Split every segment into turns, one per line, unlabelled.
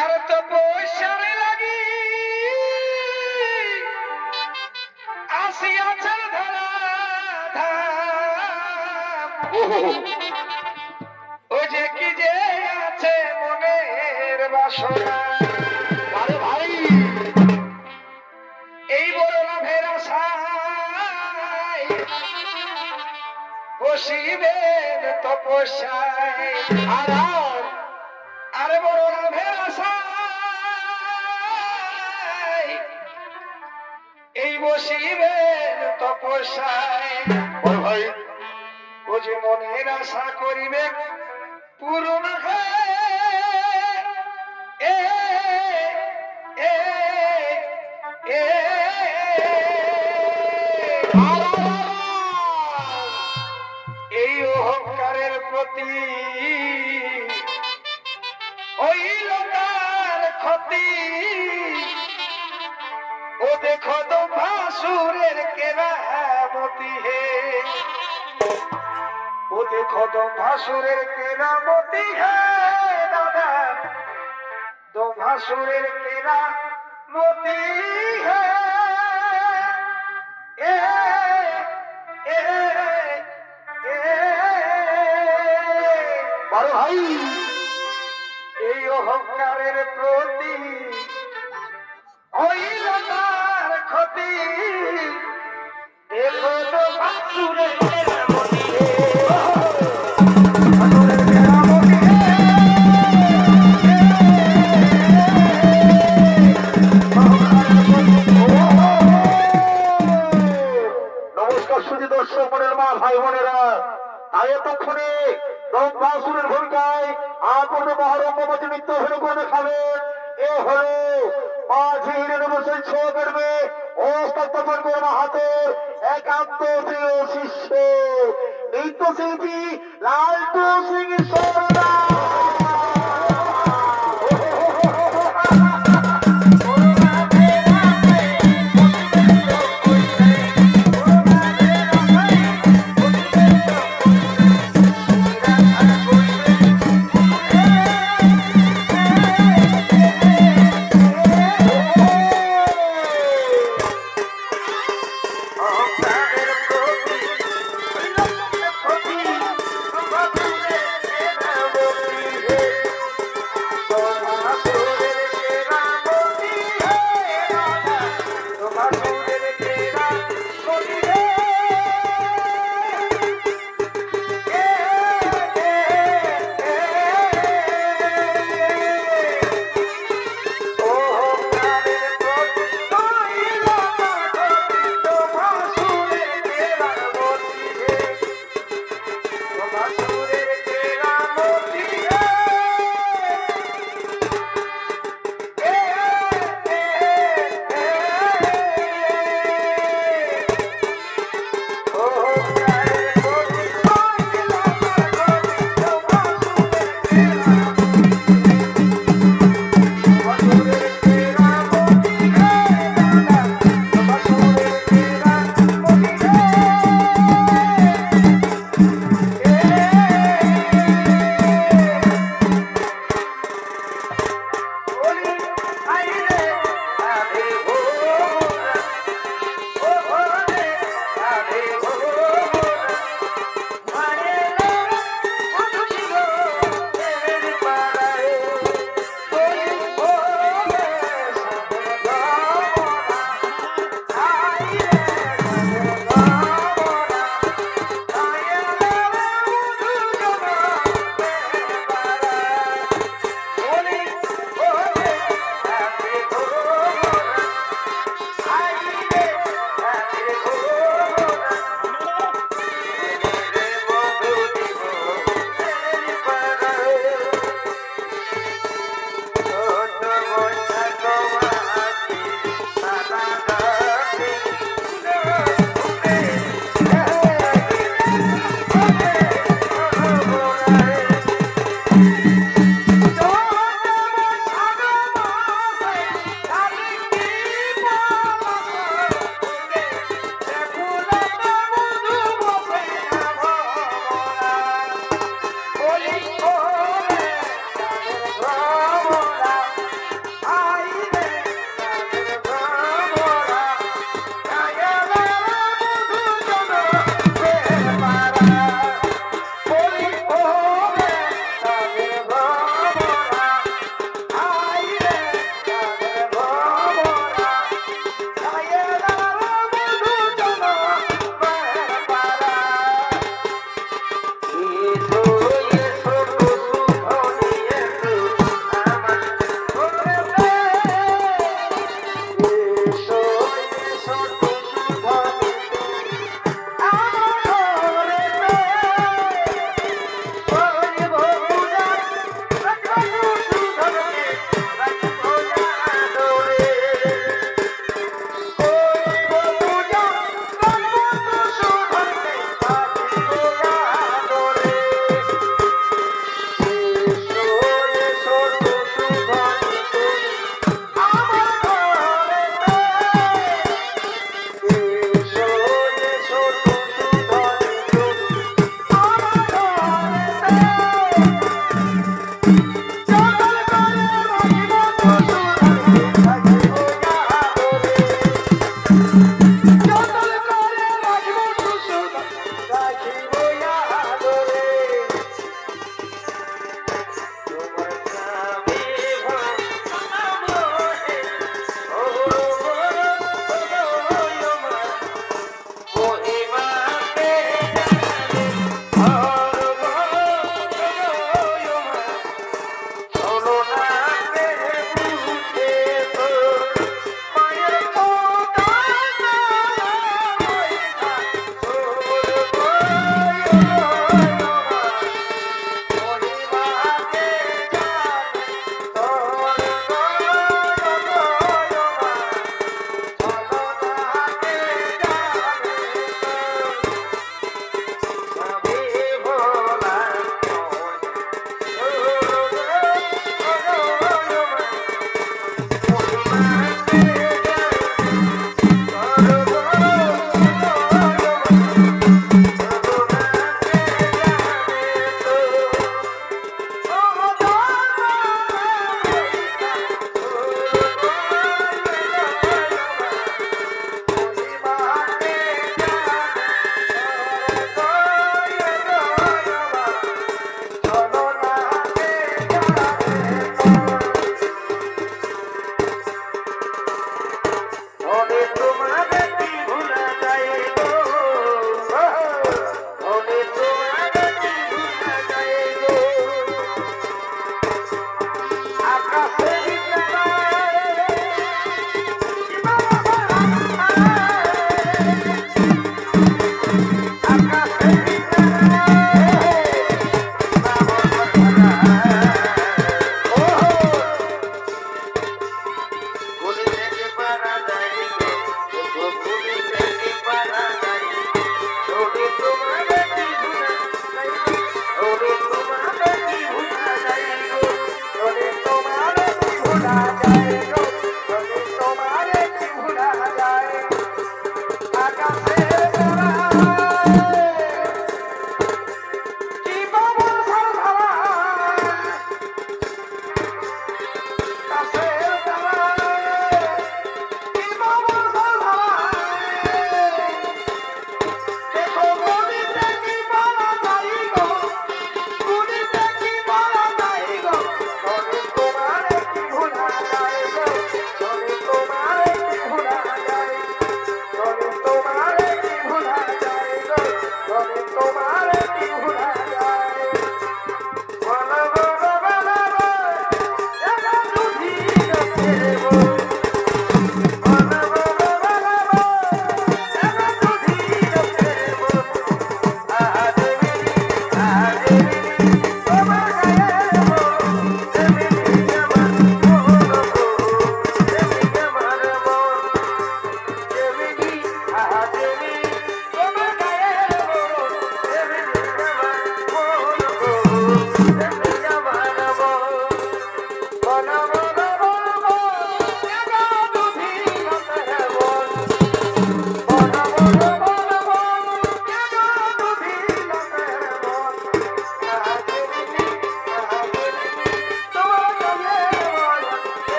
আরে তো পয়সারে লাগি আসিয়াছে ধরা ও যে কি যে আছে মনের বাসনা
আরে ভাই
এই বড় লাভের আশায় বসিবেন তপস্যায়
আর
আরে বড় লাভের আশায় এই বসিবেন তপস্যায়
বড় ভাই
ও যে মনের আশা করিবে পূরণ এ এ এ এই অহংকারের প্রতি হইল তার ক্ষতি ও দেখো তো ভাসুরের কেরামতি হে ও দেখো তো ভাসুরের কেরামতি হে দাদা তো ভাসুরের কেরামতি হে এ এ এ
বড় ভাই
এই অহংকারের প্রতি হইল তার ক্ষতি দেখো তো ভাসুরের কেরামতি হে ভাসুরের কেরামতি হে
নমস্কার সুধী দর্শক মনের মা ভাই বোনেরা তাই এতক্ষণে দম্বাসুরের ভূমিকায় আপন মহারঙ্গমতি নৃত্য অভিনয় করে দেখাবেন এ হলো মাঝির নবসেন ছোকের মেয়ে অস্তত্তপন করে হাতের একান্ত প্রিয় শিষ্য নৃত্যশিল্পী লালটু সিং সরদার।
অহংকারের প্রতি হইল তার ক্ষতি, ভাসুরের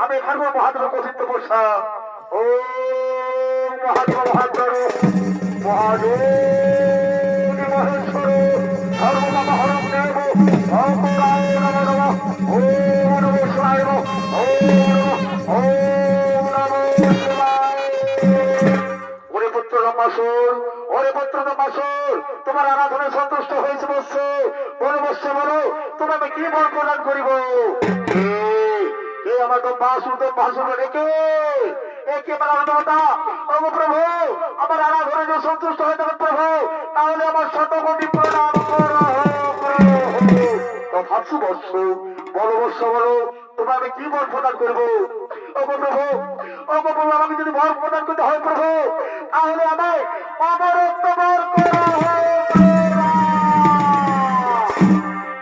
আমি এখানে মহাদেব কথিত বসা ও মহাদেব মহাদেব মহাদেব মহেশ্বর ধর্মবাবা হরম দেব অপরায় নম নম ও নম শিবায় নম ও নম শিবায়। ওরে পুত্র নমাসুর, ওরে পুত্র নমাসুর, তোমার আরাধনায় সন্তুষ্ট হয়েছে বৎস। বলো বৎস বলো, তোমার আমি কি বর প্রদান করিব? কে আমার তো বাসুর রেখে একে মাতা প্রভু প্রভু আমার আরাধনায় যদি সন্তুষ্ট হয়ে থাকে প্রভু, তাহলে আমার শতকোটি প্রণাম করো তো ভাবছু বৎস। বলো বৎস বলো, তোমার আমি কি বর প্রদান করবো? ওগো প্রভু, ওগো প্রভু, আমাকে যদি বর প্রদান করতে হয় প্রভু, তাহলে আমায় অমরত্ব বর করা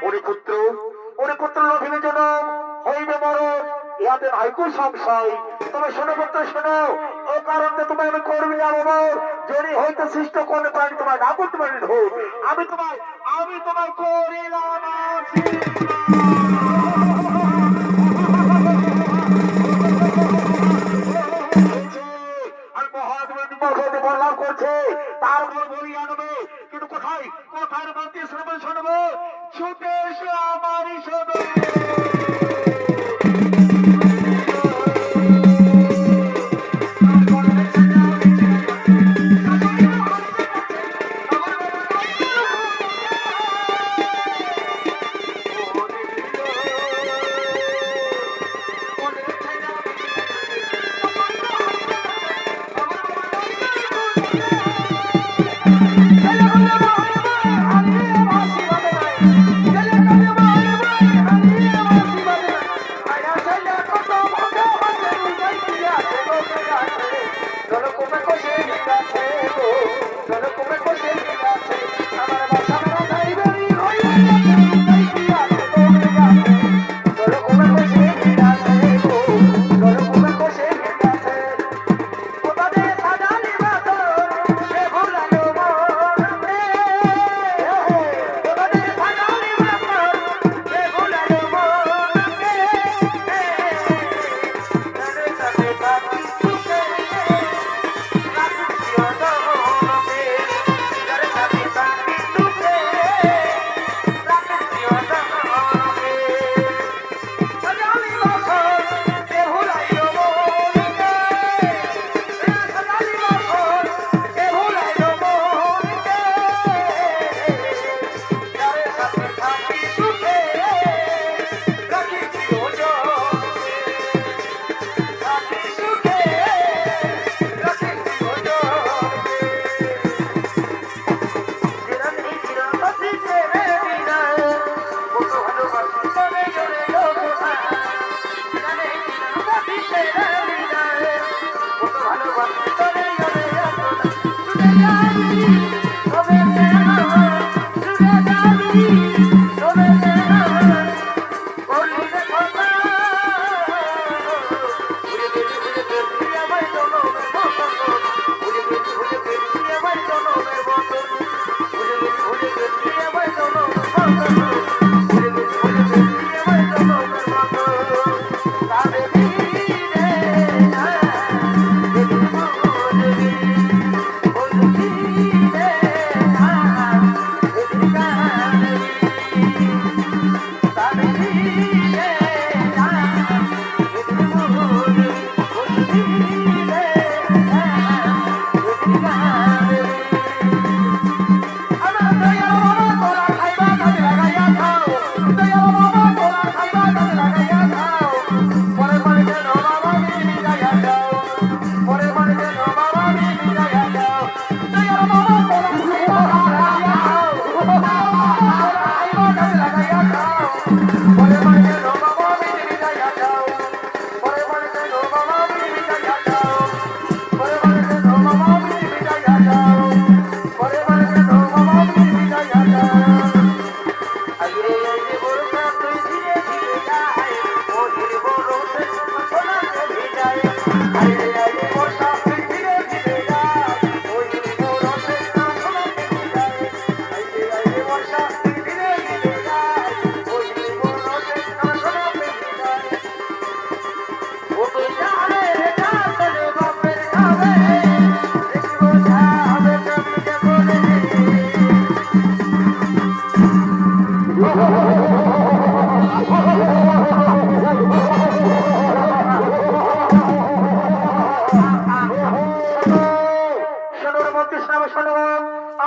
ওরে পুত্র, ওরে পুত্র লভিনে যেন হইবে মরণ, ইহাতে নাইকো সংশয়। তুমি শোনো পুত্র শোনো, ও কারণে তোমায় আমি করবি না বাবা। যদি হইতে সৃষ্ট কোন প্রাণী তোমায় না করতে পারি ধর, আমি তোমায় করিলাম বললাম করছে তারপর বলি আনবে, কিন্তু কোথায় কোথায় বলতে শুনবে শুনবো ছুটে এসে আমারই শোনো।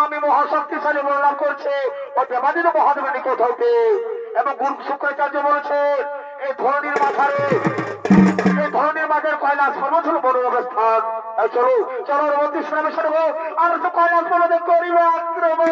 আমি মহাশক্তিশালী বর্ণনা করছে ও দেবাদিত মহাদেবের নিকট হইতে এবং গুরু শুক্রাচার্য বলেছে এই ধরনের মাথারে এই ধরনের মাঝের কয়লাস পর্বত হল বড় অবস্থান। চলো চলো মন্ত্রী শুনাবে শুনবো আর তো কয়লাস পর্বতে করিব আক্রমণ।